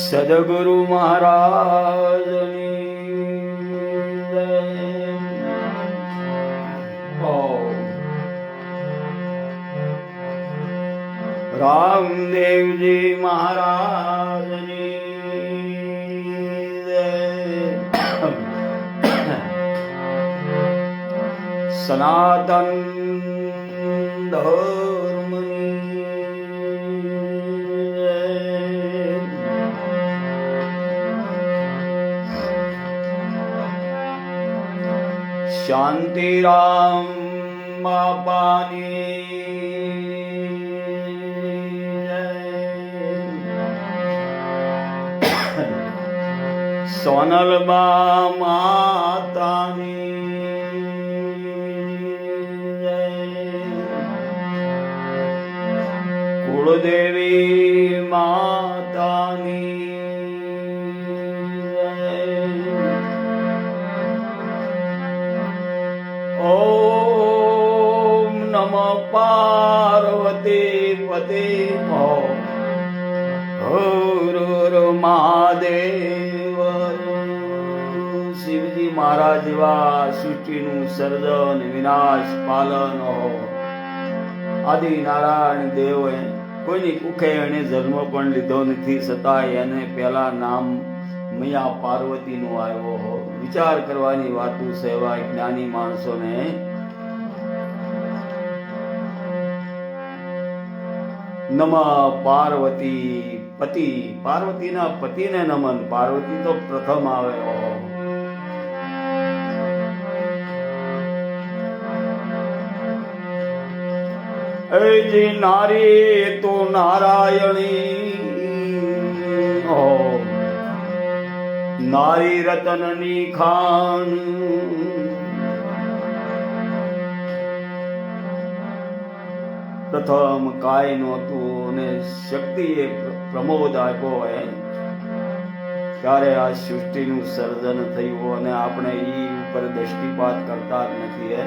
સદગુરુ મહારાજની રામદેવજી મહારાજની સનાતન શાંતિ રામ બાપાની સોનલબા માતાની કુળદેવી માતાની ઓમ નમઃ પાર્વતી પતે હર હર મહાદેવ. શિવજી મહારાજ જેવા સૃષ્ટિનું સર્જન વિનાશ પાલન આદિ નારાયણ દેવે કોઈની કુખે એને જન્મ પણ લીધો નથી, છતાંય એને પહેલા નામ મૈયા પાર્વતીનું આવ્યો હો. વિચાર કરવાની વાતું સેવા જ્ઞાની માણસોને. નમઃ પાર્વતી પતિ, પાર્વતીના પતિને નમન. પાર્વતી તો પ્રથમ આવે. જી નારી તો નારાયણી, નારી રતનની ખાન. પ્રથમ કાય નહોતું અને શક્તિએ પ્રમોદ આપ્યો હોય ત્યારે આ સૃષ્ટિનું સર્જન થયું, અને આપણે ઈ ઉપર દ્રષ્ટિપાત કરતા જ નથી.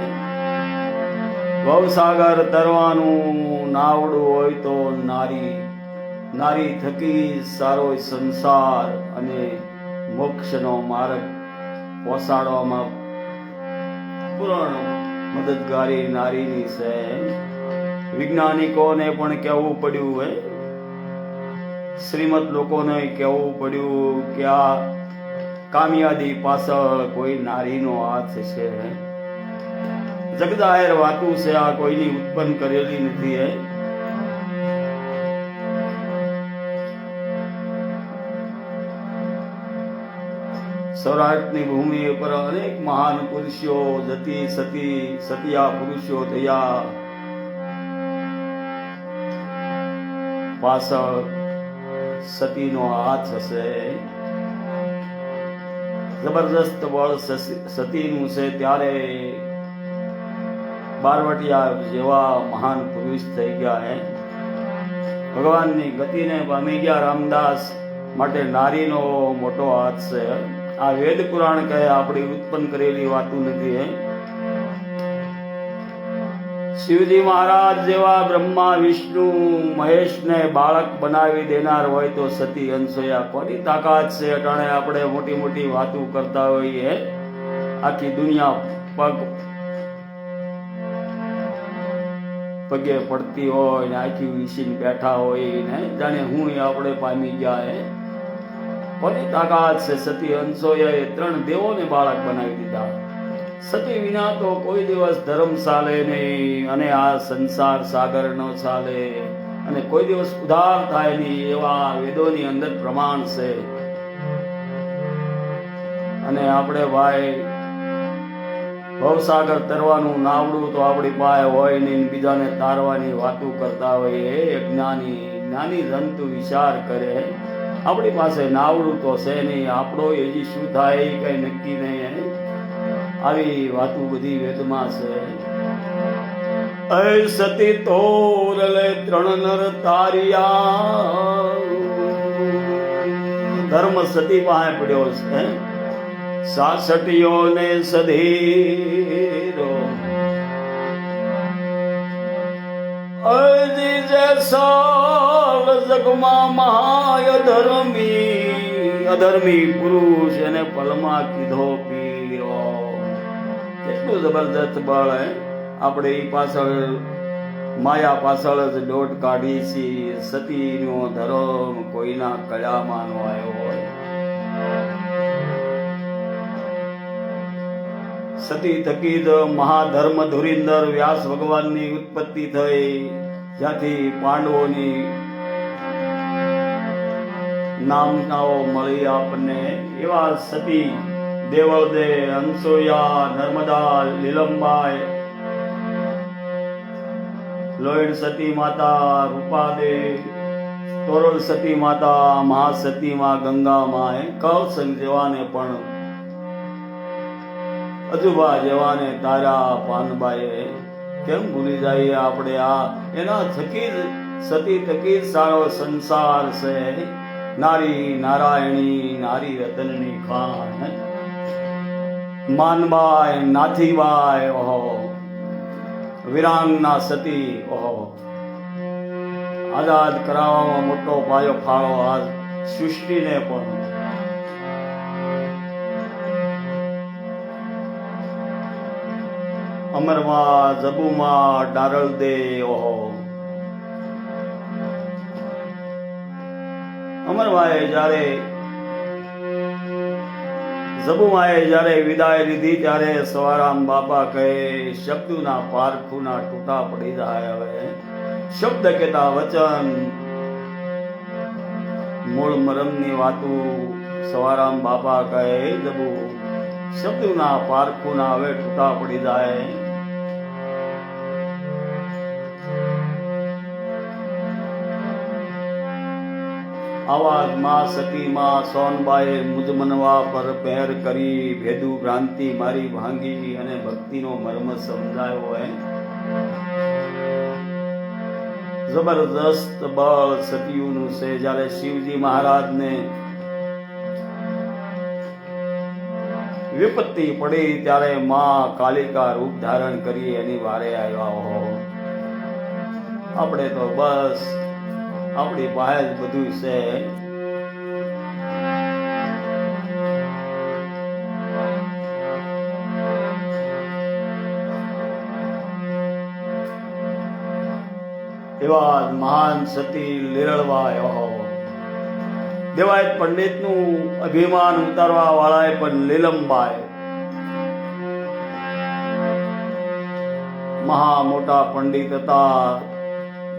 ભવસાગર તરવાનું નાવડું હોય તો નારી, નારી થકી સારો સંસાર અને મોક્ષનો માર્ગ પહોંચાડવામાં પૂર્ણ મદદગારી નારીની છે. વૈજ્ઞાનિકોને પણ કહેવું પડ્યું હોય, શ્રીમત લોકોને કહેવું પડ્યું કે આ કામયાબી પાછળ કોઈ નારીનો હાથ છે. જગજાહેર વાતું છે, આ કોઈની ઉત્પન્ન કરેલી નથી. સૌરાષ્ટ્રની ભૂમિ પર અનેક મહાન પુરુષો જતી સતી સતિયા પુરુષો થયા. પાછળ સતીનો હાથ હશે. જબરજસ્ત બળ સતીનું છે. ત્યારે બારવટિયા જેવા મહાન પુરુષ થઈ ગયા. ભગવાનની ગતિને પામી ગયા. રામદાસ માટે નારીનો મોટો હાથ છે. આ વેદ પુરાણ કહે, આપણી ઉત્પન્ન કરેલી વાતું નથી. શિવજી મહારાજ જેવા બ્રહ્મા વિષ્ણુ મહેશને બાળક બનાવી દેનાર હોય તો સતી અનસૂયા કોની તાકાત છે? અટાણે આપણે મોટી મોટી વાતો કરતા હોઈએ, આખી દુનિયા પગે પડતી હોય ને આખી વિસીને બેઠા હોય ને જાણે હું આપણે પામી ગયા. કોની તાકાત છે? સતી અનસૂયાએ 3 દેવોને બાળક બનાવી દીધા. સતી વિના તો કોઈ દિવસ ધર્મ ચાલે નહીં, અને આ સંસાર સાગર નો ચાલે, અને કોઈ દિવસ ઉદ્ધાર થાય નહીં, એવા વેદોની અંદર પ્રમાણ છે. અને આપણે ભાઈ ભવસાગર તરવાનું નાવડું તો આપણી પાસે હોય નહીં, બીજાને તારવાની વાતું કરતા હોય. જ્ઞાની જ્ઞાની જંતુ વિચાર કરે, આપણી પાસે નાવડું તો છે નહીં, આપણો હજી શું થાય એ કઈ નક્કી નહીં. આવી વાતો બધી વેદમાં છે. અ સતી તોરલે 3 નર તારિયા. ધર્મ સતી પાસે પડ્યો છે. 66 ને સધીરો અજી જૈસા જગમાં માય ધર્મી અધર્મી પુરુષ એને પલમાં કીધો પીરો. કેટલું જબરદસ્ત બળ હે. આપણે એ પાછળ માયા પાછળ જ દોટ કાઢી છી. સતીનો ધર્મ કોઈના કળામાં નો આવ્યો હોય. સતી થકી જ મહાધર્મ ધુરીંદર વ્યાસ ભગવાનની ઉત્પત્તિ થઈ, જ્યાંથી પાંડવોની નામનાઓ મળી આપણને. એવા સતી દેવળદે, અંસોયા, નર્મદા, લીલમબાઈ, લોહિડ સતી માતા, રૂપાદે, તોરલ સતી માતા, મહાસતી માં, ગંગા માં, કૌશલ જેવાને પણ અજુબા જેવાને તારા પાનબાઈએ કેમ ભૂલી જઈએ આપણે. આ એના થકી જ સતી થકી સારો સંસાર છે. નારી નારાયણી, નારી રતનની ખાન, માનબાઈ, નાથીબાઈ, ઓહો, વિરાંગના સતી, ઓહો, આઝાદ કરાવવામાં મોટો પાયો ફાળો આ સૃષ્ટિને પણ. અમરમાં, જબુમાં, ડારલદે, ઓહો, અમરમાએ જ્યારે જબુમાએ જ્યારે વિદાય લીધી ત્યારે સવારામ બાપા કહે શબ્દના પારખુના તૂટા પડી જાય. હવે શબ્દ કેતા વચન, મૂળ મરમની વાતું સવારામ બાપા કહે જબુ શબ્દના પારખુના હવે તૂટા પડી જાય. આવાજ માં સતી માં સોનબાએ મુજ મનવા પર પહેર કરી, ભેદુ ભ્રાંતિ મારી ભાંગી અને ભક્તિનો મર્મ સમજાયો હોય. જબરદસ્ત બળ સતીયુનું છે. જ્યારે શિવજી મહારાજને વિપત્તિ પડી ત્યારે માં કાલિકા રૂપ ધારણ કરી એની વારે આવ્યા હો. આપણે તો બસ આપણી પાસે જ બધું છે. એવા મહાન સતી લીરળવાય, ઓહો, દેવાયત પંડિતનું અભિમાન ઉતારવા વાળાએ પણ લીલમબાઈ, મહા મોટા પંડિત હતા.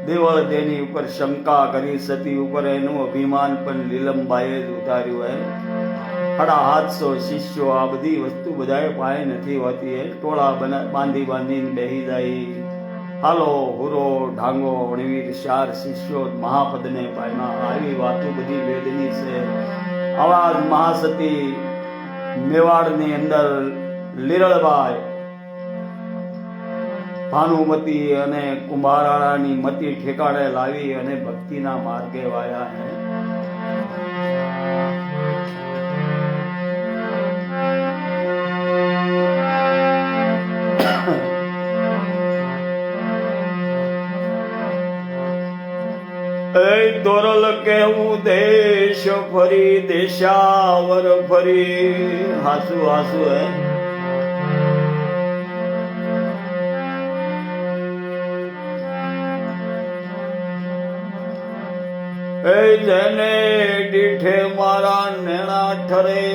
દેવળ દેની ઉપર શંકા કરી સતી ઉપર, એનું અભિમાન પણ લીલમબાઈએ જ ઉતાર્યું. 750 શિષ્યો, આ બધી વસ્તુ બધાએ પાસે નથી હોતી. ટોળા બાંધી બાંધીને બેહી જાય. હાલો હુરો ઢાંગો વણવીર 4 શિષ્યો મહાપદને પામ્યા. આવી વાતો બધી વેદની છે. આવા જ મહાસતી મેવાડની અંદર લીરળબાઈ, ભાનુમતી અને કુંભારાણાની મતી ઠેકાણે લાવી અને ભક્તિના માર્ગે વાયા હે. દોરલ કેવું દેશ ફરી, દેશાવર ફરી, હાસુ હાસુ હે. જેને દીઠે મારા નેણા ઠરે,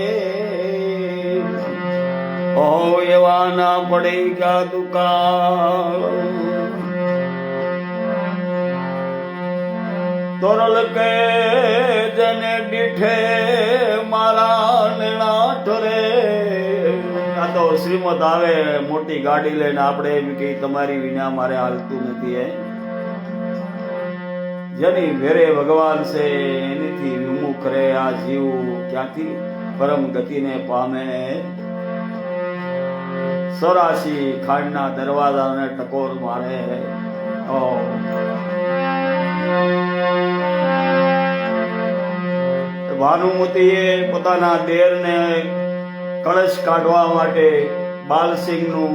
ઓ એવા ના પડી કા દુકાળ. તોરલ કે જેને દીઠે મારા નેણા ઠરે. આ તો શ્રીમદ આવે મોટી ગાડી લઈને, આપણે એમ કે તમારી વિના મારે હાલતું નથી. હે, જેની વેરે ભગવાન છે એનીથી વિમુખ રહે આ જીવ ક્યાંથી પરમ ગતિને પામે. 84 ખાંડના દરવાજાને ટકોર મારે. ભાનુમતીએ પોતાના દેરને કળશ કાઢવા માટે બાલસિંહનું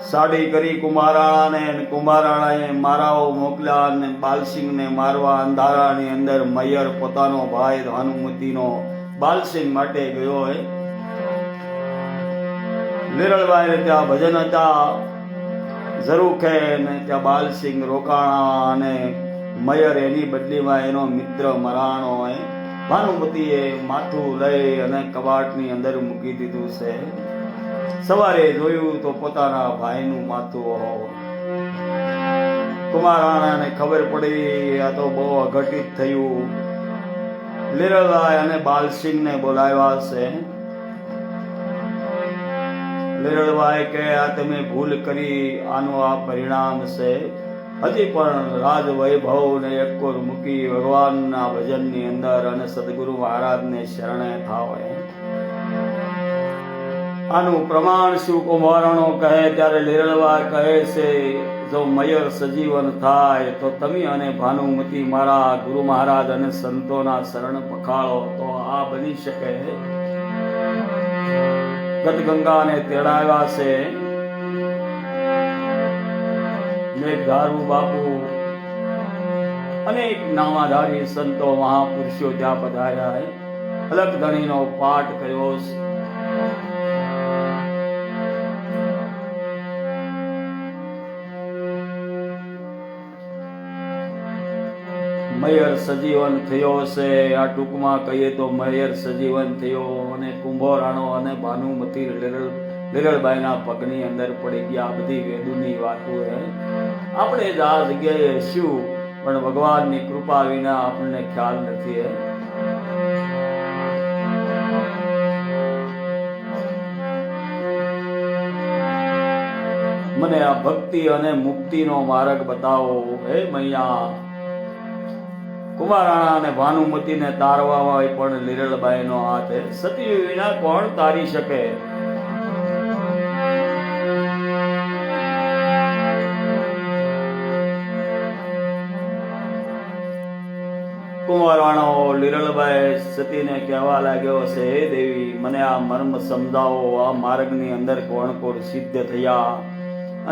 સાડી કરી કુંભારાણાને, અને કુંભારાણાએ મારાઓ મોકલ્યા અને બાલસિંહને મારવા અંધારાની અંદર મૈયર પોતાનો ભાઈ ભાનુમતીનો બાલસિંહ માટે ગયો હે. લીરલબાઈને ત્યાં ભજન હતા ઝરૂખે, ને ત્યાં બાલસિંહ રોકાણા અને મયર એની બદલીમાં એનો મિત્ર મરાણો હોય. ભાનુમતીએ માથું લઈ અને કબાટની અંદર મૂકી દીધું છે. સવારે જોયું તો પોતાના ભાઈનું માથું. કુમારાણાને ખબર પડી આ તો બહુ અઘટિત થયું. લીરલબાઈ અને બાલસિંહને બોલાવ્યા છે. લીરલબાઈ કે આ તમે ભૂલ કરી, આનું આ પરિણામ છે. હજી પણ રાજ વૈભવ ને એકોર મૂકી ભગવાનના ભજનની અંદર અને સદગુરુ મહારાજને શરણે થાવ. આનું પ્રમાણ શું? કુંભારણો કહે ત્યારે લીરલબાઈ કહે છે, જો મયર સજીવન થાય તો તમે અને ભાનુમતી મારા ગુરુ મહારાજ અને સંતોના શરણ પખાળો તો આ બની શકે. ગદગંગાને તેડાવ્યા છે. મેઘધારુ બાપુ અનેક નામાધારી સંતો મહાપુરુષો ત્યાં પધાર્યા. અલગધણીનો પાઠ કર્યો છે. મયર સજીવન થયો છે. આ ટૂંકમાં કહીએ તો મયર સજીવન થયો અને કુંભોરાણો અને ભાનુમતી લીરલબાઈના પગની અંદર પડી ગયા. બધી વેદોની વાતો હે. આપણે જ આ જગ્યાએ શું પણ ભગવાનની કૃપા વિના આપણને ખ્યાલ નથી. મને આ ભક્તિ અને મુક્તિનો માર્ગ બતાવો હે મૈયા. કુંભારાણા અને ભાનુમતીને તારવામાં પણ લીરલબાઈનો હાથ હે. સતી વિના કોણ તારી શકે? કુંભારાણો લીરલબાઈ સતીને કહેવા લાગ્યો છે, હે દેવી, મને આ મર્મ સમજાવો. આ માર્ગની અંદર કોણ કોણ સિદ્ધ થયા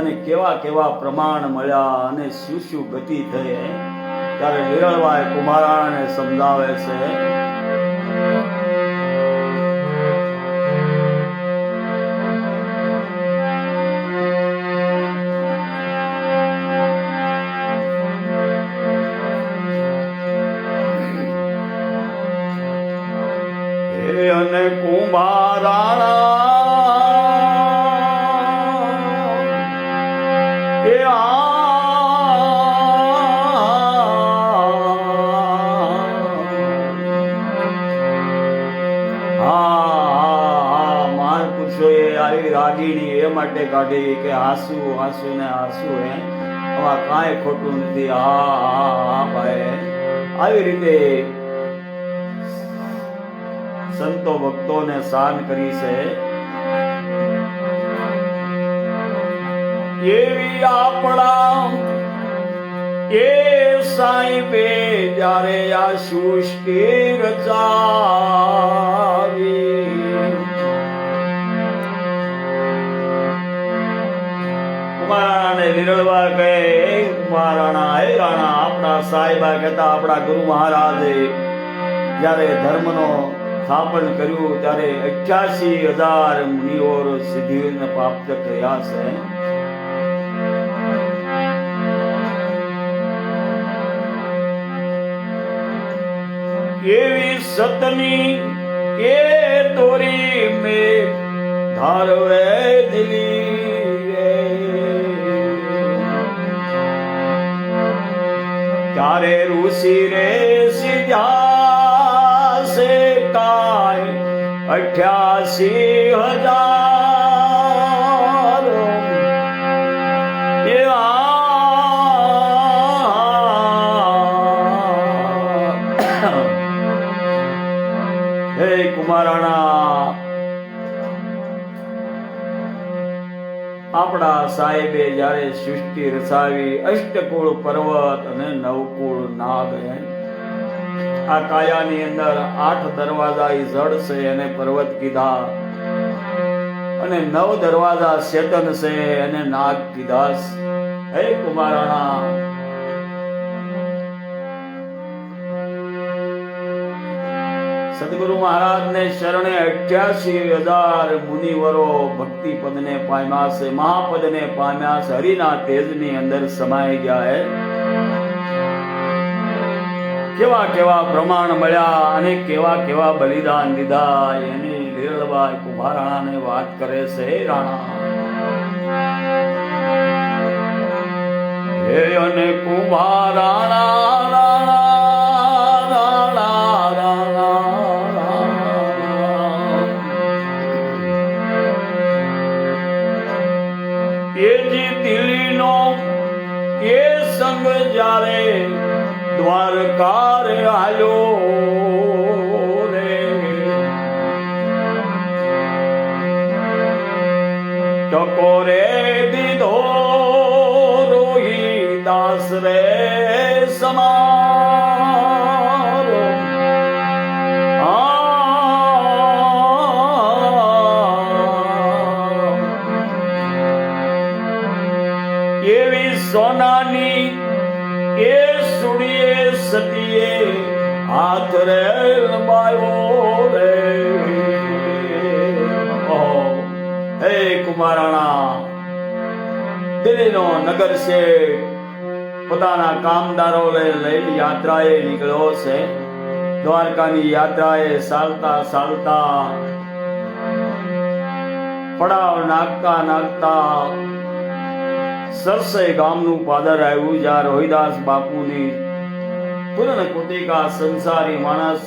અને કેવા કેવા પ્રમાણ મળ્યા અને શું શું ગતિ થઈ. ત્યારે લીરલબાઈ કુંભારાણાને સમજાવે છે. અને કુંભારાણા કે રાગીણી એ માટે કાઢી કે હાસુ હાસુ ને હાસુ હે, આમાં કાંઈ ખોટું નથી. હા હા હા ભાઈ. આવી રીતે સંતો ભક્તોને શાન કરી છે. એવી આપણા એ સાહેબે જ્યારે આ સૃષ્ટિ રચાવી, કુંભારાણાને લીરલબાઈ કહે, કુંભારાણા હે રાણા, આપણા સાહેબા કહેતા આપણા ગુરુ મહારાજે જ્યારે ધર્મનો સ્થાપન કર્યું ત્યારે 88,000 મુનિઓ સિદ્ધિઓને પ્રાપ્ત થયા છે. એવી સતની એ તોરી મેં ધારવે દિલી, ત્યારે ઋષિ રે સીધા સે કાય 88,000 હે કુંભારાણા, આપણા સાહેબે જ્યારે સૃષ્ટિ રચાવી, અષ્ટકુળ પર્વત અને નવકુળ નાગ, આ કાયાની અંદર 8 દરવાજા જળ છે એને પર્વત કીધા, અને 9 દરવાજા શેતન છે અને નાગ કીધાસ હે કુમારાણા સદગુરુ મહારાજ ને શરણે 88,000 મુનિવરો ભક્તિ પદ ને પામ્યા છે, મહાપદ ને પામ્યા છે, હરિના તેજ ની અંદર સમાઈ ગયા હે. કેવા કેવા પ્રમાણ મળ્યા અને કેવા કેવા બલિદાન દીધા એની લીલબાઈ કુંભારાણા ને વાત કરે છે. રાણા હે અને કુંભારાણા જારે દ્વારકા રે આલ્યો રે ટકોરે દીધો રોહિદાસ રે સમારો એવી સોનાની એ સુડીએ સતીએ હાથ રે લંબાયો રે. હે કુમારાણા દિલ્હીનો નગર છે, પોતાના કામદારો લઈ યાત્રાએ નીકળ્યો છે. દ્વારકાની યાત્રાએ ચાલતા ચાલતા પડાવ નાખતા નાખતા સરસઈ ગામનું પાદર આવ્યું, જ્યાં રોહિદાસ બાપુની પૂર્ણ કુટિકા સંસારી માણસ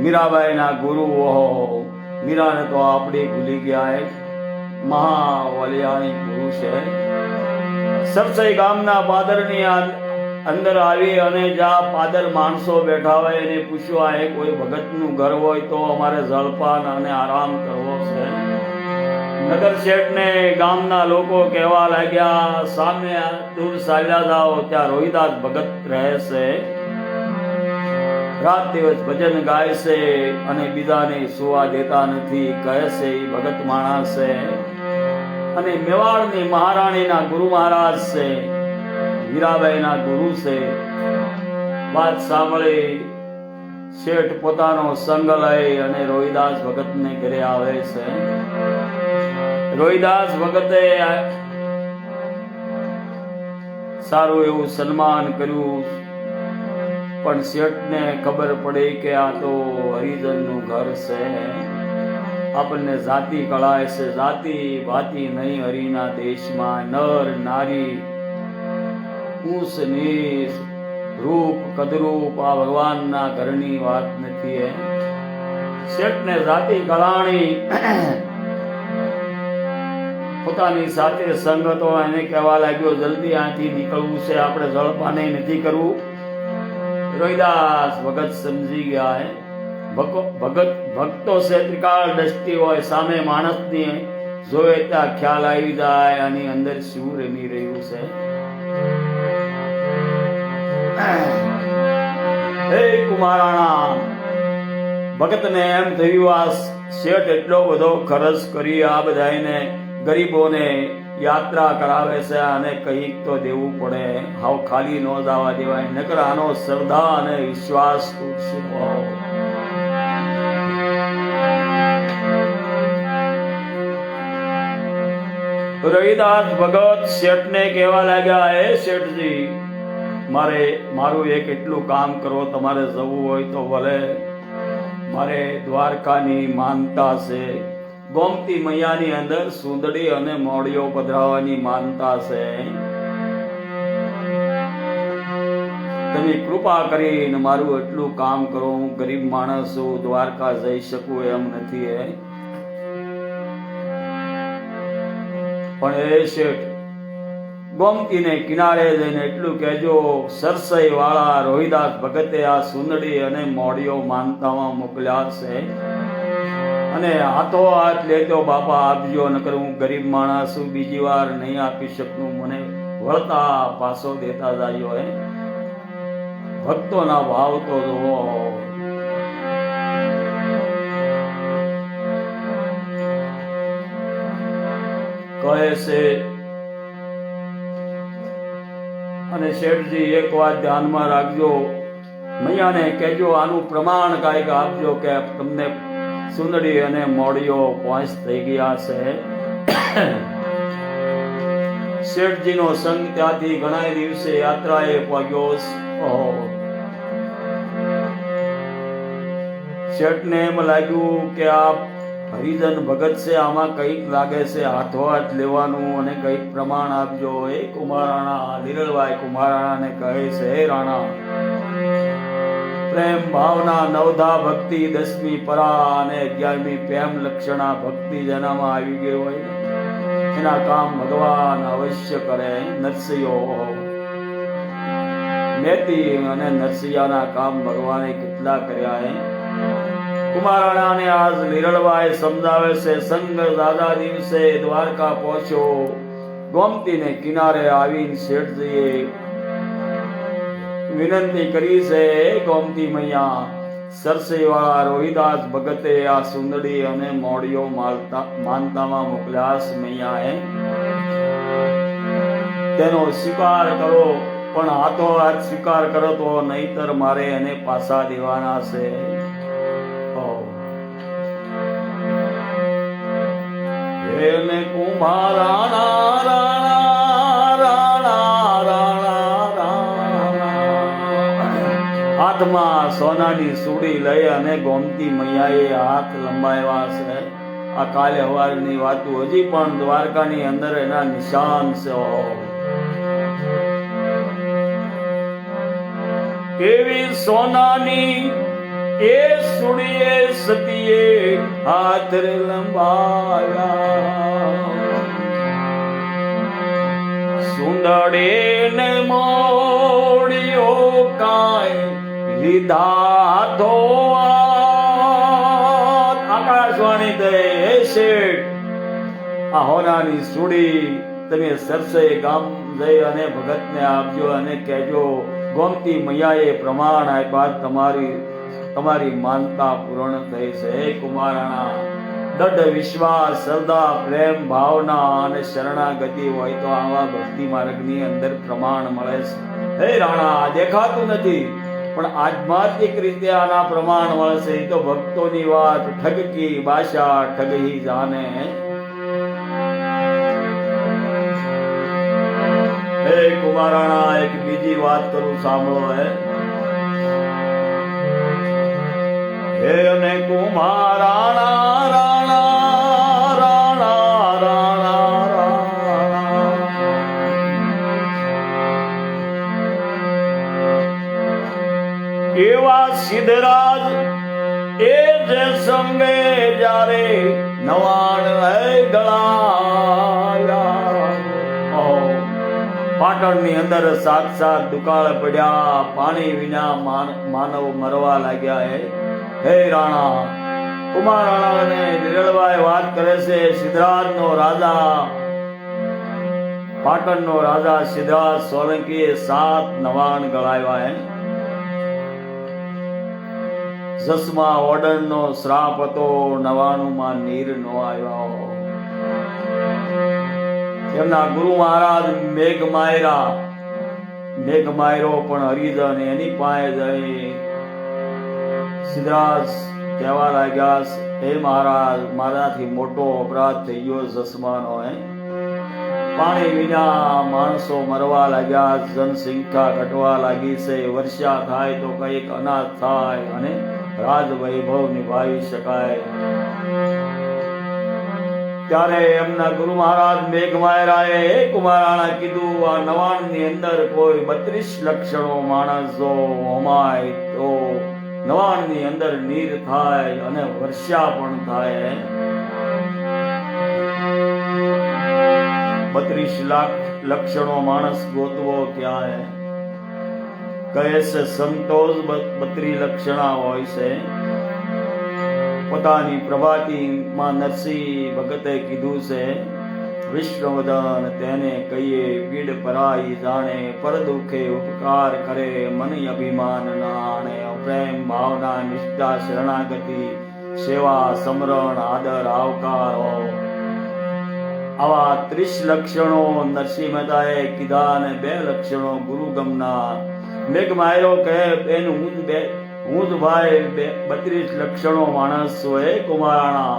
મીરાબાઈના ગુરુ. ઓહો, મીરાને તો આપણે ભૂલી ગયા, મહાવલિયાણી ગુરુ છે. સરસઈ ગામના પાદરની અંદર આવી અને જ્યાં પાદર માણસો બેઠા હોય એને પૂછ્યું આ કોઈ ભગતનું ઘર હોય તો અમારે જળપાન અને આરામ કરવો છે. નગર શેઠ ને ગામના લોકો કહેવા લાગ્યા સામે દૂર ચાલ્યા જાઓ, ત્યાં રોહિદાસ ભગત રહે છે, રાત દિવસ ભજન ગાય છે અને બીજાને સુવા દેતા નથી, કહે છે એ ભગત માણસ છે અને મેવાડની મહારાણીના ગુરુ મહારાજ છે, મીરાબાઈના ગુરુ છે. વાત સાંભળી શેઠ પોતાનો સંગ લઈ અને રોહિદાસ ભગતને ઘરે આવે છે. રોહિદાસ ભગતે સારું એવું સન્માન કર્યું, પણ શેઠને ખબર પડી કે આ તો હરિજનનું ઘર છે, આપણને જાતિ કળાય છે, જાતિ ભાતિ નહીં હરિના દેશમાં. નર નારી ઊંચ નીચ રૂપ કદરૂપ આ ભગવાનના ઘરની વાત નથી. શેઠને જાતિ કળાણી પોતાની સાથે સંગતો એને કહેવા લાગ્યો જલ્દી અહીંથી નીકળવું છે, આપણે જળપાને નથી કરવું. રોહિદાસ ભગત સમજી ગયા હે, ભક્તો છે ત્રિકાળ દ્રષ્ટિ હોય, સામે માણસની જોવે ત્યાં ખ્યાલ આવી જાય આની અંદર શું રમી રહ્યું છે. હે કુમારાણા ભગતને એમ થયું આ શેઠ એટલો બધો ખર્ચ કરી આ બધાને ગરીબોને યાત્રા કરાવે છે અને કંઈક તો દેવું પડે, હાવ ખાલી ન જવા દેવાય, નકર આનો શ્રદ્ધા અને વિશ્વાસ તૂટશે. રોહિદાસ ભગત શેઠને કહેવા લાગ્યા હે શેઠજી મારું એક એટલું કામ કરો, તમારે જવું હોય તો ભલે, મારે દ્વારકાની માનતા છે, ગોમતી મૈયાની અંદર સુંદડી અને મોડીઓ પધરાવવાની માનતા છે, તમે કૃપા કરીને મારું એટલું કામ કરો, હું ગરીબ માણસ છું, દ્વારકા જઈ શકું એમ નથી. પણ એ શેઠ ગોમતીને કિનારે જઈને એટલું કહેજો સરસઈ વાળા રોહિદાસ ભગતે આ સુંદડી અને મોડીઓ માનતામાં મોકલ્યા છે અને હાથો હાથ લેતો બાપા આપજો, નકર હું ગરીબ માણસ છું, બીજી વાર નહીં આપી શકું, મને વળતા પાછો દેતા જાયો. ભક્તોના ભાવ તો જુઓ. કહે છે. અને શેઠજી એક વાત ધ્યાનમાં રાખજો, મૈયાને કહેજો આનું પ્રમાણ કાંઈક આપજો કે તમને સુંદડી અને મોડીઓ પહોંચ થઈ ગયા છે. શેઠજીનો સંગ ત્યાંથી ઘણા દિવસે યાત્રાએ પહોંચ્યો. શેઠને એમ લાગ્યું કે આ હરિજન ભગત છે, આમાં કંઈક લાગે છે હાથોહાથ લેવાનું અને કંઈક પ્રમાણ આપજો. એ કુમારાણા લીરલભાઈ કુમારાણાને કહે છે, હે રાણા, પ્રેમ ભાવના નવધા ભક્તિ 10મી પરા અને 11મી પ્રેમ લક્ષણા ભક્તિ જેનામાં આવી ગઈ હોય એના કામ ભગવાન અવશ્ય કરે. નરસિંહો મેતી અને નરસિંહાના કામ ભગવાને કેટલા કર્યા. કુમારાણાને આજ લીરલભાઈ સમજાવે છે. સંગ દાદા દિવસે દ્વારકા પહોંચ્યો. ગોમતીને કિનારે આવીને શેઠજીએ વિનંતી કરી છે, ગોમતી મૈયા, સરસઈવાળા રોહિદાસ ભગતે આ સુંદડી અને મોડીઓ માનતામાં મોકલ્યા છે. મૈયાએ તેનો સ્વીકાર કરો, પણ હાથો હાથ સ્વીકાર કરો તો નહીતર મારે એને પાછા દેવાના છે. એને કુમારાણા રાણા રાણા રાણા હાથમાં સોનાની સુડી લઈ અને ગોમતી મૈયાએ હાથ લંબાવ્યા છે. આ કાલે હવારની વાતો હજી પણ દ્વારકાની અંદર એના નિશાન છે. એવી સોનાની એ સુડીએ સતીએ હાથ લંબાયા. સુંદડે ને મોડીઓ કાંઈ લીધા તો આકાશવાણી દે, હે શેઠ, આ હોનાની સુડી તમે સરસઈ ગામ જઈ અને ભગતને આપજો અને કહેજો ગોમતી મૈયાએ પ્રમાણ આપ્યા, તમારી માનતા પૂર્ણ થઈ છે. હે કુમારાણા, દઢ વિશ્વાસ, શ્રદ્ધા, પ્રેમ, ભાવના અને શરણાગતિ હોય તો આવા ભક્તિ માર્ગની અંદર પ્રમાણ મળે છે. હે રાણા, દેખાતું નથી પણ આધ્યાત્મિક રીતે આના પ્રમાણ મળશે. એ તો ભક્તોની વાત, ઠગકી બાશા ઠગહી જાને. હે કુમારાણા, એક બીજી વાત કરું, સાંભળો. હે અને કુમારાણા રાણા રાણા રાણા એવા સિદ્ધરાજ એ જે સંગે જ્યારે નવાણ ગળાયા. પાટણની અંદર 7 દુકાળ પડ્યા, પાણી વિના માનવ મરવા લાગ્યા. હે રાણા, કુમારાણાને લીરલભાઈ વાત કરે છે. સિદ્ધરાજનો રાજા, પાટણનો રાજા સિદ્ધરાજ સોલંકીએ 7 નવાણ ગળાવ્યા. જસમા ઓડણનો શ્રાપ હતો, 99માં નીર નો આવ્યા. એમના ગુરુ મહારાજ મેઘમાયરો પણ હરિજન એની પાસે જઈ સિદ્ધરાજ કહેવા લાગ્યા, હે મહારાજ, મારાથી મોટો અપરાધ થઈ ગયો જસમાનો. પાણી વિના માણસો મરવા લાગ્યા, જનસંખ્યા ઘટવા લાગી છે. વર્ષા થાય તો કઈક અનાજ થાય અને રાજ વૈભવ નિભાવી શકાય. ત્યારે એમના ગુરુ મહારાજ મેઘમાયરાએ કુમારાણા કીધું, આ નવાણની અંદર કોઈ 32 લક્ષણો માણસ જો હોમાય તો નવાણની અંદર નીર થાય અને વર્ષા પણ થાય. 32 લાખ લક્ષણો માણસ ગોતવો ક્યાં? કહે છે સંતો 32 લક્ષણા હોય છે. પોતાની પ્રભાતિમાં નરસિંહ ભગતે કીધું છે, વિષ્ણુવદન તેને કહીએ પીડ પરાઈ જાણે, પર દુખે ઉપકાર કરે મન અભિમાન નાણે. પ્રેમ, ભાવના, નિષ્ઠા, શરણાગતિ, સેવા, સમરણ, આદર, આવકાર આવા 30 લક્ષણો નરસિંહ મહેતાએ કીધા અને 2 લક્ષણો ગુરુગમના. મેઘમાયરો કહે એનું હું જ ભાઈ 32 લક્ષણો માણસ હોય કુમારાણા.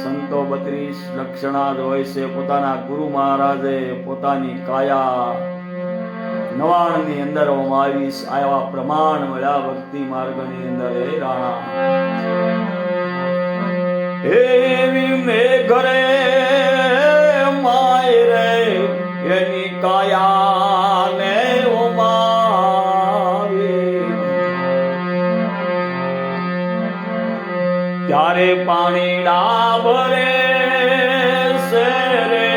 સંતો 32 લક્ષણા જ હોય છે. પોતાના ગુરુ મહારાજે પોતાની કાયા 99 ની અંદર આવ્યા પ્રમાણ મળ્યા ભક્તિ માર્ગની અંદર. હે રાણા એવી મેઘરે માય રે એની કાયા ને ઉમાવી. ત્યારે પાણી ડાભરે છે રે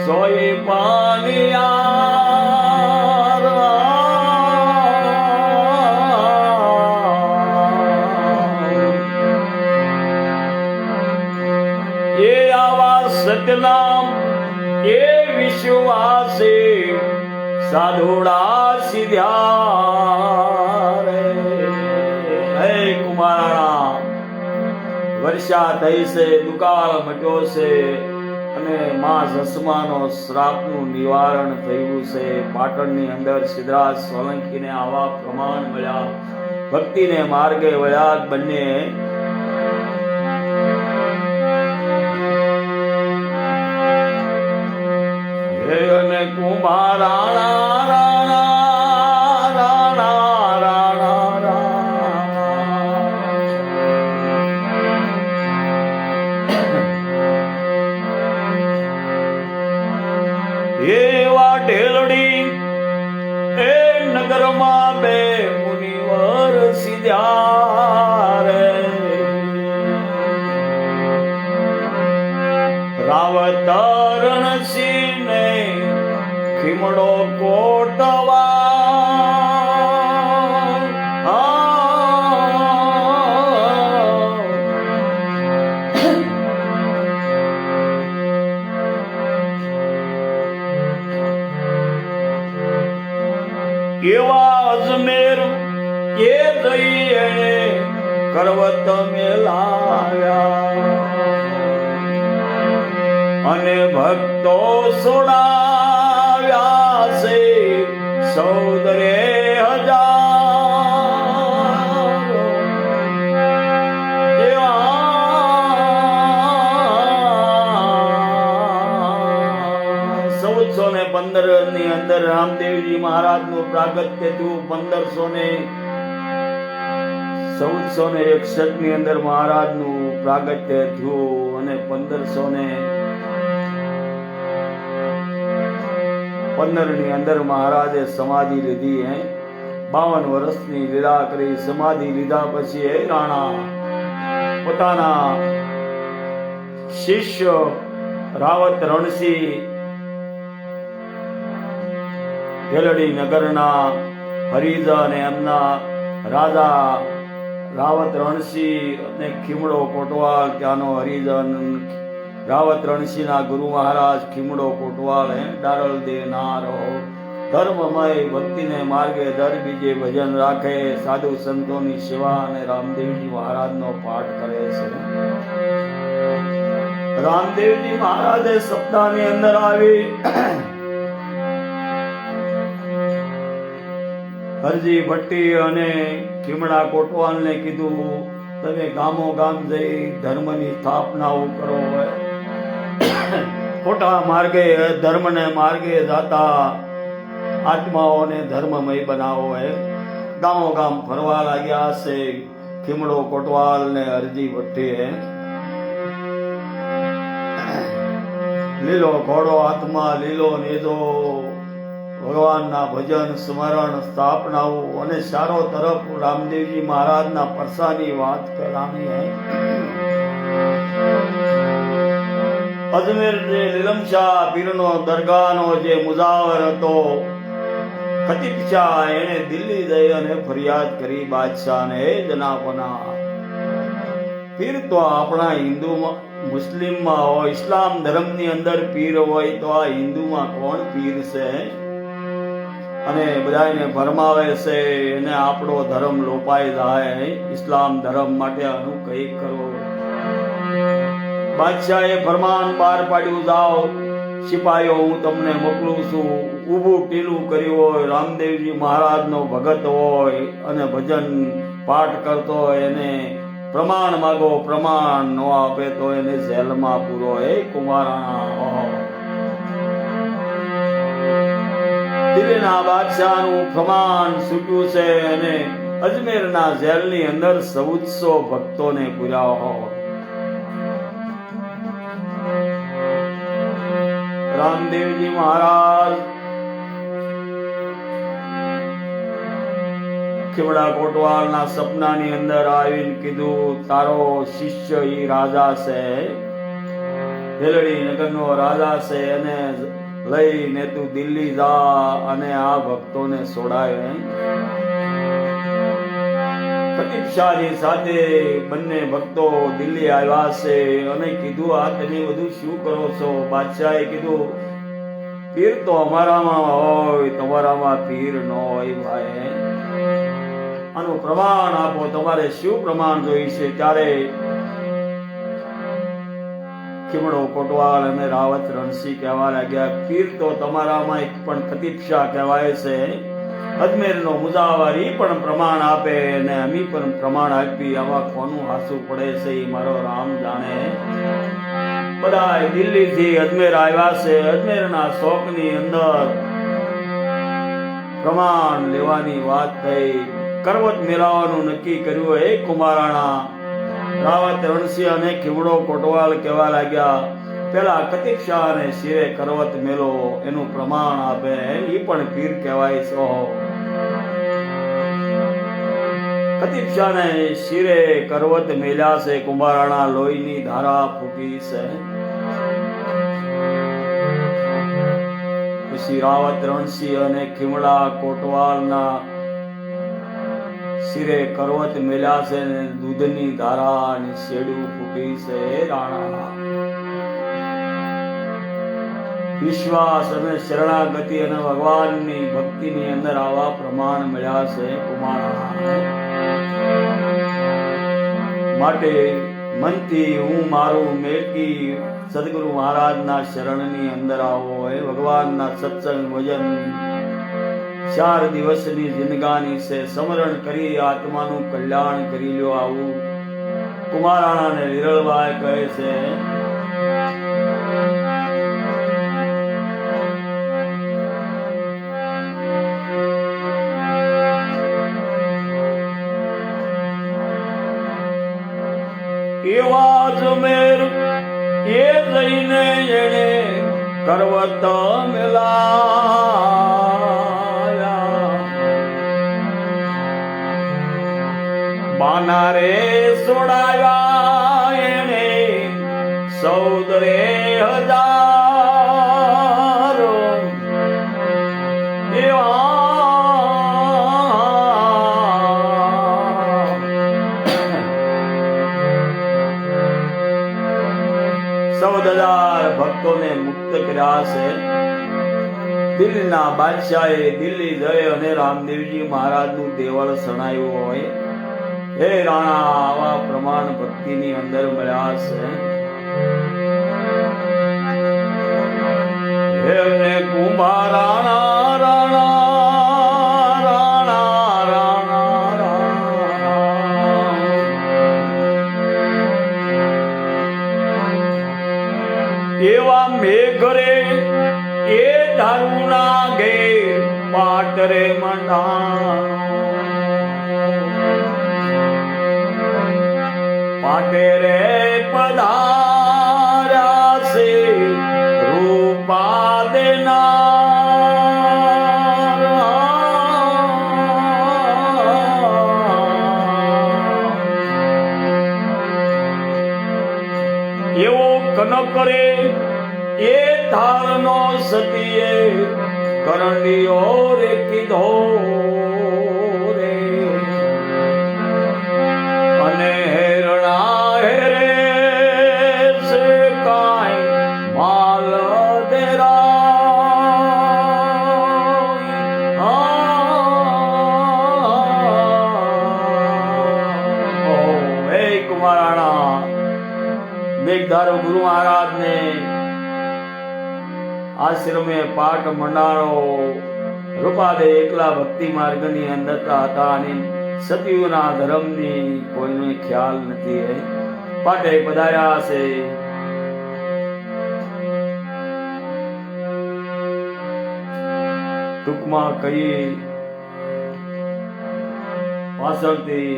સોય પાણી સતનામ એ વિશ્વાસી સાધુડા સિધ્યા રે. હે કુમારાણા વર્ષા થઈ છે, દુકાળ મટ્યો છે અને માં જસમાનો શ્રાપનું નિવારણ થયું છે. પાટણની અંદર સિદ્ધરાજ સોલંકીને આવા પ્રમાણ મળ્યા, ભક્તિને માર્ગે વળ્યા બંને. કુમારાણા રાણા રાણા રાણા એવા ઢેલડી એ નગરમાં 2 મુનિવર સિધ્યા રે. રાવતરણસિંહ ને ખીમડો કોટવા એવા અજમેર એ જઈએ કરવત મેલાવ્યા અને ભક્તો સોડાવ્યા છે 1415 ની અંદર રામદેવજી મહારાજ નું પ્રાગટ્ય થયું. 1461 ની અંદર મહારાજ નું પ્રાગટ્ય થયું અને 1515 ની અંદર મહારાજે સમાધિ લીધી. 52 વર્ષની લીલા કરી. સમાધિ લીધા પછી હે રાણા પોતાના શિષ્ય રાવત રણસિંહ ગેલડી નગરના હરિજન એમના રાજા રાવત રણસિંહ અને ખીમડો કોટવાલ ત્યાંનો હરિજન રાવત રણસિંહના ગુરુ મહારાજ ખીમડો કોટવાલ ડારલ દેનારો ધર્મમય ભક્તિને માર્ગે દર બીજે ભજન રાખે, સાધુ સંતોની સેવા અને રામદેવજી મહારાજનો પાઠ કરે છે. રામદેવજી મહારાજે સપ્તાહની અંદર આવી હરજી ભટ્ટી અને ખીમડા કોટવાલને કીધું તમે ગામો ગામ જઈ ધર્મની સ્થાપનાઓ કરો. ખોટા માર્ગે ધર્મને માર્ગે જાતા આત્માઓને ધર્મમય બનાવો. ગામો ગામ ફરવા લાગ્યા છે ખીમડો કોટવાલ ને હરજી ભટ્ટીએ. લીલો ઘોડો હાથમાં, લીલો નેજો, ભગવાનના ભજન સ્મરણ સ્થાપનાઓ અને ચારો તરફ રામદેવજી મહારાજના પરસાની વાત કરવાની. અજમેર જે લીલમશાહ પીરનો દરગાહનો જે મુજાવર હતો ખતીબ શાહ, એને દિલ્હી જઈ અને ફરિયાદ કરી બાદશાહને, હે જનાબના પીર તો આપણા હિન્દુમાં મુસ્લિમમાં હોય, ઇસ્લામ ધર્મની અંદર પીર હોય તો આ હિન્દુમાં કોણ પીર છે? અને બધાને ભરમાવે છે એને આપણો ધર્મ લોપાઈ જાય. ઇસ્લામ ધર્મ માટે આનું કઈ કરો. બાદશાહે ફરમાન બહાર પાડ્યું, જાઓ સિપાહીઓ, હું તમને મોકલું છું. ઊભું ટીલું કર્યું હોય, રામદેવજી મહારાજનો ભગત હોય અને ભજન પાઠ કરતો હોય એને પ્રમાણ માગો, પ્રમાણ ન આપે તો એને જેલમાં પૂરો. હે કુમારાણા, દિલ્હીના બાદશાહનું પ્રમાણ છૂટ્યું છે અને અજમેરના જેલની અંદર 1400 ભક્તોને પૂર્યા હોય. રામદેવજી મહારાજ ખીવડા કોટવાલના સપનાની અંદર આવીને કીધું, તારો શિષ્ય ઈ રાજા છે, ભેલડી નગરનો રાજા છે, અને લઈને તું દિલ્હી જા અને આ ભક્તોને છોડાવે. પ્રતીક્ષાની સાથે બંને ભક્તો દિલ્હી આવ્યા છે અને કીધું, આ તમે બધું શું કરો છો? બાદશાહે કીધું, પીર તો અમારામાં હોય, તમારામાં પીર ન હોય ભાઈ. આનું પ્રમાણ આપો, તમારે શું પ્રમાણ જોઈશે? ત્યારે ખીમડો કોટવાલ અને રાવત રણસિંહ કહેવા લાગ્યા, પીર તો તમારામાં એક પણ પ્રતીક્ષા કહેવાય છે, અજમેરનો મુજાવર ઈ પણ પ્રમાણ આપે અને અમી પણ પ્રમાણ આપી. આવા કોનું હાસું પડે છે એ મારો રામ જાણે. બધા દિલ્હીથી અજમેર આવ્યા છે. અજમેરના શોકની અંદર પ્રમાણ લેવાની વાત થઈ, કરવત મેળવવાનું નક્કી કર્યું. હે કુમારાણા, રાવત રણસિંહ અને ખીમડો કોટવાલ કહેવા લાગ્યા, પેલા પ્રતીક્ષા અને શિરે કરવત મેલો, એનું પ્રમાણ આપે, એ પણ પીર કહેવાય છો. પ્રતીક્ષાને શિરે કરવત મેલ્યા છે. કુંભારાણા લોહીની ધારા ફૂટી છે. પછી રાવત રણસિંહ અને ખીમડા કોટવાલના શિરે કરવત મેલ્યા છે ને દૂધની ધારા અને શેડું ફૂટી છે. રાણા વિશ્વાસ અને શરણાગતિ અને ભગવાનની ભક્તિની અંદર આવા પ્રમાણ મળ્યા છે. માટે મનથી હું મારું મેળકી સદગુરુ મહારાજના શરણની અંદર આવો. હે ભગવાનના સત્સંગ ભજન 4 દિવસની જિંદગાની છે, સમરણ કરી આત્માનું કલ્યાણ કરી લ્યો. આવું કુમારાણાને વિરલભાઈ કહે છે. એવા અજમેર એ જઈને એને કરવત મેલાયા, બાના રે સોડાવ્યા એને 14,000. 14,000 ભક્તોને મુક્ત કર્યા છે. દિલ્હીના બાદશાહે દિલ્હી જઈ અને રામદેવજી મહારાજનું દેવળ સણાયું હોય. હે રાણા, આવા પ્રમાણ ભક્તિની અંદર મળ્યા છે. હે કુંભારાણા રાણા એવા મેઘરે એ દારૂના ગે પાટરે મંડાણો, પાટે રે પધાર્યા છે રૂપા દેનાર. એવો કનકરે એ થાળનો સતીએ કરંડીઓ રે કીધો રે, અને હેરણા હેરે છે કાંઈ માલ દેરા. હે કુમારાણા, મેઘધારો ગુરુ મહારાજને આશ્રમે પાઠ મંડાણો. રૂપાદે એકલા ભક્તિ માર્ગની અંદર હતા અને સતીઓના ધર્મની કોઈને ખ્યાલ નથી. પાટે પધાર્યા છે. ટૂંકમાં કહી પાછળથી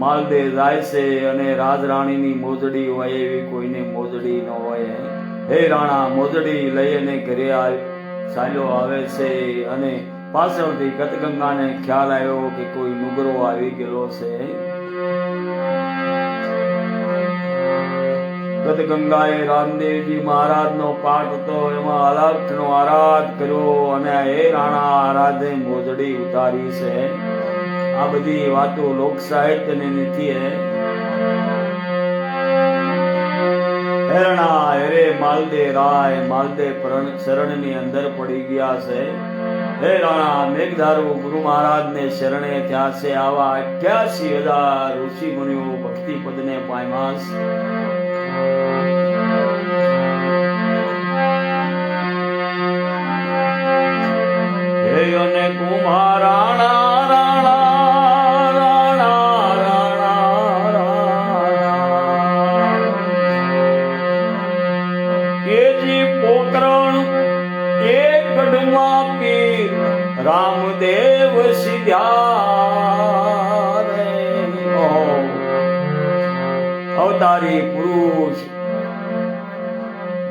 માલદે જાય છે અને રાજરાણીની મોજડી હોય એવી કોઈને મોજડી ન હોય. હે રાણા મોજડી લઈને ઘરે ચાલ્યો આવે છે અને પાછળથી ગતગંગાને ખ્યાલ આવ્યો કે કોઈ નુગરો આવી ગયેલો છે. ગતગંગાએ રામદેવજી મહારાજનો પાઠ હતો એમાં અલખનો આરાધ કર્યો અને હે રાણા આરાધે મોજડી ઉતારી છે. આ બધી વાતો લોક સાહિત્યની નથી. હેરણા હેરે માલદે રાય માલદે શરણની અંદર પડી ગયા છે. હે રાણા મેઘધારુ ગુરુ મહારાજને શરણે થયા છે. આવા 81,000 ઋષિ મુનિઓ ભક્તિ પદને પામ્યા. હે અને કુમારાણા રાણા રાણા રાણા રાણા કેજી પોકરણ એક ગઢમાં પીર રામદેવ સિદ્ધ્યા રે. અવતારી પુરુષ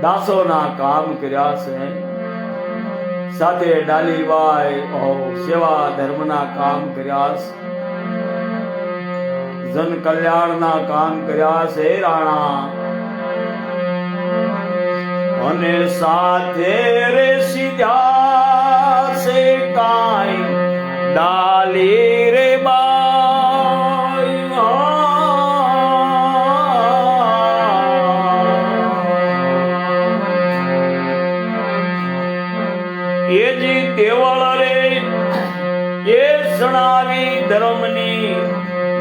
દાસોના કામ કર્યા છે. સાથે ડાલીબાઈ સેવા ધર્મના કામ કર્યા. જન કલ્યાણના કામ કર્યા છે રાણા. અને સાથે રે સીધા છે કાંઈ ડાલી રે બાઈ. એ જી દેવળ રે એ સણાવી ધર્મની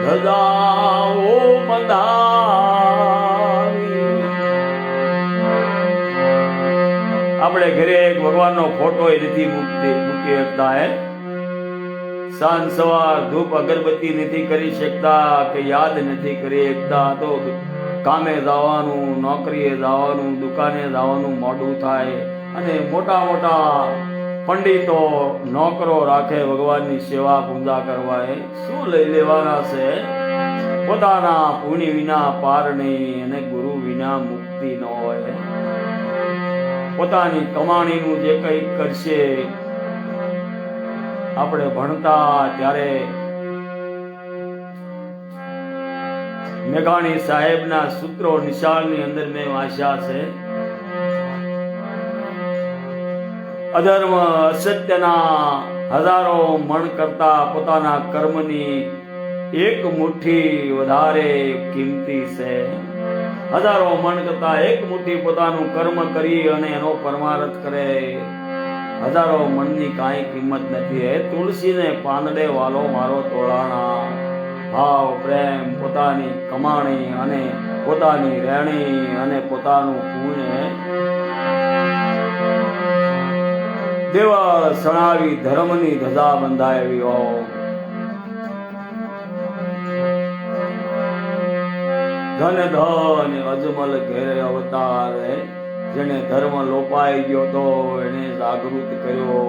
ધજાઓ બંધાવી. આપણે ઘરે એક ભગવાનનો ફોટો નથી મૂકી શકતા. સાંજ સવાર ધૂપ અગરબત્તી નથી કરી શકતા કે યાદ નથી કરી શકતા. તો કામે જવાનું, નોકરીએ જવાનું, દુકાને જવાનું મોડું થાય અને મોટા મોટા પંડિતો નોકરો રાખે ભગવાનની સેવા પૂજા કરવા. શું લઈ લેવાના છે? પોતાના પુણ્ય વિના પાર નહીં અને ગુરુ વિના મુક્તિ ન હોય. પોતાની કમાણીનું જે કંઈક કરશે. આપણે ભણતા ત્યારે મેઘાણી સાહેબના સૂત્રો નિશાળની અંદર મેં વાંચ્યા છે. અધર્મ અસત્યના હજારો મણ કરતા પોતાના કર્મની એક મુઠ્ઠી વધારે કિંમતી છે. હજારો મણ કરતા એક મુઠ્ઠી પોતાનું કર્મ કરી અને એનો પરમાર્થ કરે. હજારો મણની કાંઈ કિંમત નથી. હે તુલસીને પાંદડે વાલો મારો તોળાણા. ભાવ પ્રેમ, પોતાની કમાણી અને પોતાની રહેણી અને પોતાનું પુણ્ય દેવળ સણાવી ધર્મની ધજા બંધાવી હો. ધન ધન અજમલ ઘેરે અવતાર. જેને ધર્મ લોપાઈ ગયો તો એને જાગૃત કર્યો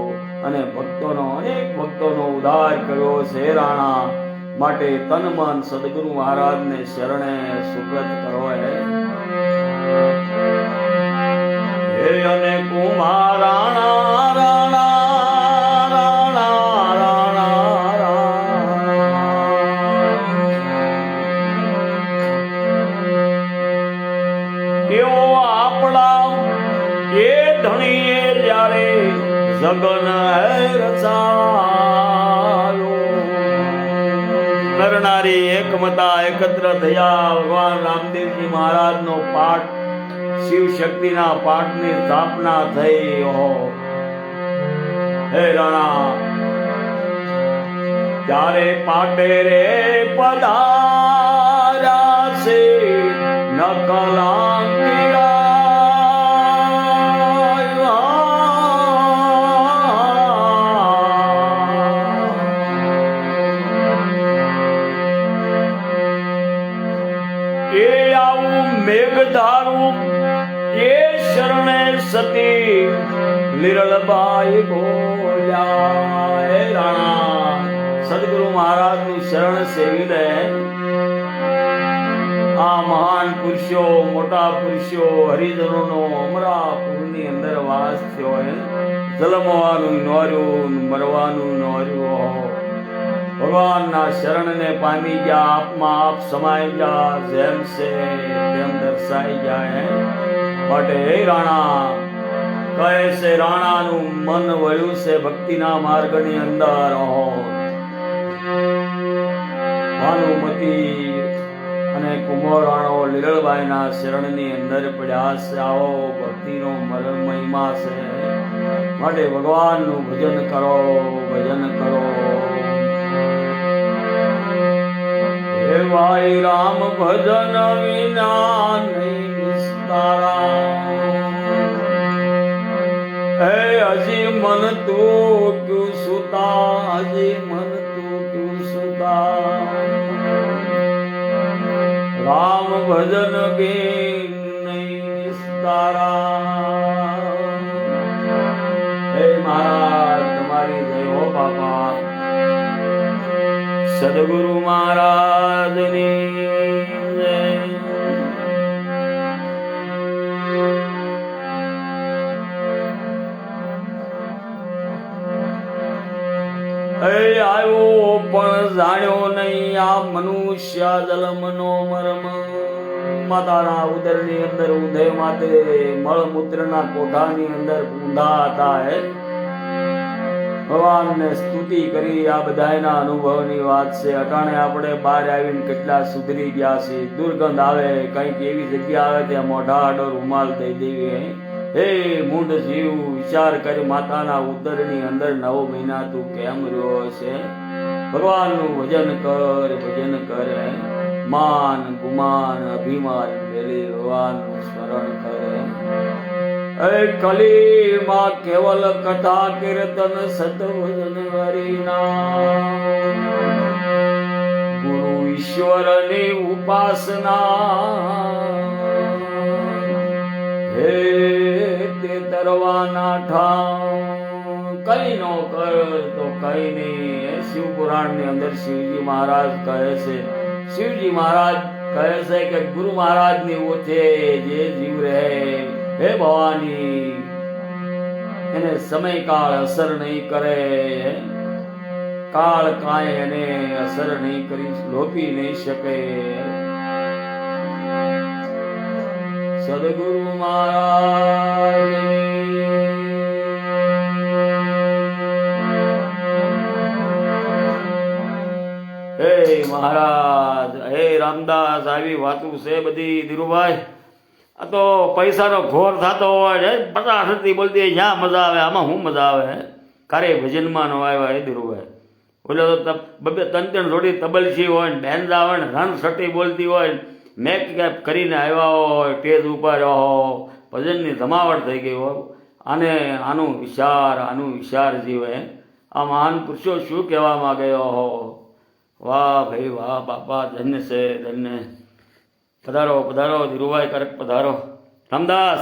અને અનેક ભક્તોનો ઉદ્ધાર કર્યો છે રાણા. માટે તન મન સદગુરુ મહારાજને શરણે સુપ્રત કરો. હે અને કુમારાણા રાણા રાણા રાણા રાણા એવો આપણા એ ધણીએ જ્યારે જગન રચાયો. નરનારી એકમતા એકત્ર થયા. ભગવાન રામદેવજી મહારાજનો પાઠ, શિવ શક્તિના પાઠની સ્થાપના થઈ. હે રાણા ત્યારે પાટે રે પધાર્યા છે નકલાંકિયા. સતી લીરલબાઈ બોલ્યા, હે રાણા સદગુરુ મહારાજનું શરણ સેવી લે. આ મહાન પુરુષો, મોટા પુરુષો, હરિજનોનો અમરાપુરની અંદર વાસ થયો હે. જન્મવાનું નોર્યું, મરવાનું નોર્યું. ભગવાનના શરણને પામી ગયા, આપમાં આપ સમાઈ ગયા, જેમ છે તેમ દર્શાઈ જાય. માટે હે રાણા કહે છે, રાણાનું મન વળ્યું છે ભક્તિના માર્ગની અંદર. ભાનુમતી અને કુંભરાણો લીરલબાઈના શરણની અંદર પડ્યા છે. આવો ભક્તિનો મહિમા છે. માટે ભગવાનનું ભજન કરો, ભજન કરો. હે ભાઈ રામ ભજન વિના નહીં વિસ્તારા. હે હજી મન તું ક્યું સુતા, હજી મન તું ક્યું સુતા. રામ ભજન બિન નહીં વિસ્તારા. હે મહારાજ તમારી જય હો બાપા. સદગુરુ મહારાજની જય. આવ્યો પણ જાણ્યો નહીં આ મનુષ્ય જન્મનો મર્મ. માતાના ઉદરની અંદર ઉદય માતે મળમૂત્રના કોઠાની અંદર ઊંધા હતા. ભગવાનને સ્તુતિ કરી. આ બધાના અનુભવની વાત છે. અટાણે આપણે બહાર આવીને કેટલા સુધરી ગયા છે. દુર્ગંધ આવે, કંઈક એવી જગ્યા આવે ત્યાં મોઢા આડો રૂમાલ દઈ દેવી. હે મૂંઢ જીવ, વિચાર કરી માતાના ઉદરની અંદર 9 મહિના તું કેમ રહ્યો છે? ભગવાનનું ભજન કર, ભજન કર. માન ગુમાન અભિમાન મેલી ભગવાનનું સ્મરણ કરે. હે કલીમાં કેવલ કથા કીર્તન સતવજન હરિના. ગુરુ ઈશ્વરની ઉપાસના. હે તે તરવાના ઠામ. કઈ નો કર તો કઈ નહીં. શિવ પુરાણ ની અંદર શિવજી મહારાજ કહે છે, શિવજી મહારાજ કહે છે કે ગુરુ મહારાજ ની ઓછે જે જીવ રહે, હે ભવાની, એને સમય કાળ અસર નહીં કરે. કાળ કાંઈ એને અસર નહીં કરી, લોપી નહીં શકે. સદગુરુ મહારાજ. હે મહારાજ, હે રામદાસ, આવી વાતું છે બધી ધીરુભાઈ. આ તો પૈસાનો ઘોર થતો હોય, 50 બોલતી જ્યાં મજા આવે. આમાં શું મજા આવે? કારે ભજનમાં નો આવ્યા. હે ધીરુભાઈ, બોલે તો 2-3 જોડી તબલસી હોય, બેન્જા હોય, રન સટી બોલતી હોય, મેક કેપ કરીને આવ્યા હોય સ્ટેજ ઉપર, ભજનની ધમાવટ થઈ ગઈ હોય. આનું વિચાર જીવે. આ મહાન પુરુષો શું કહેવા માંગે? વાહ ભાઈ વાહ બાપા, ધન્ય છે ધન્ય. પધારો પધારો ધીરુભાઈ, કરક પધારો. રામદાસ